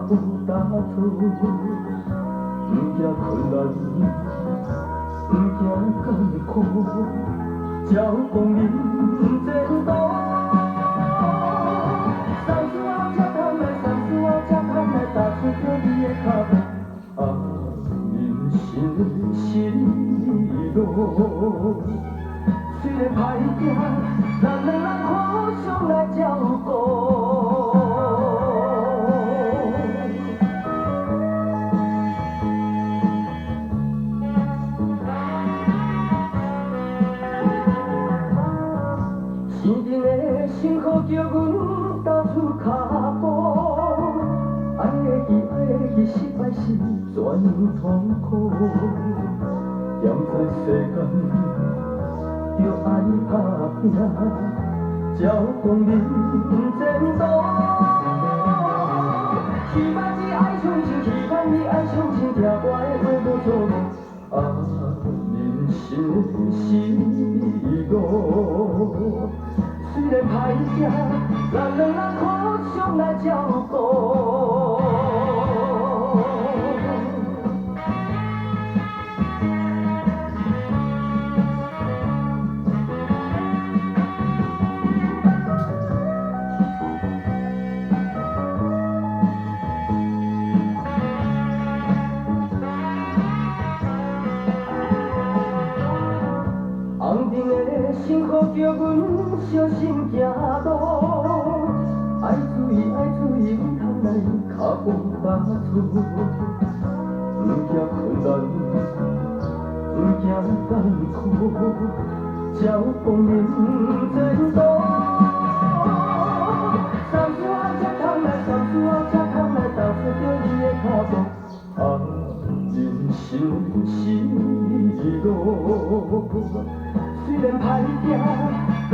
步踏出，不惊困难，不惊艰苦，才有光明前途。三思后才通来，三思后才通来，踏出着你的脚步。啊，人生的是路，虽然歹行，咱两人互相来照顾。生前的辛苦叫阮踏出脚步，爱会记，爱会记，失败是怎样痛苦。踮在世间，着爱打拼，才有光明前途。希望你爱相信，希望你爱相信，听我的话无错误。啊，人生的是路，虽然歹行，咱两人互相来照顾。红尘的辛苦叫阮小心行路，爱注意爱注意，阮通来脚步踏出，不惊困难，不惊艰苦，才有光明前途。三思后才通来，三思后才通来，踏出着你的脚步。啊，人生是路。虽然歹行，咱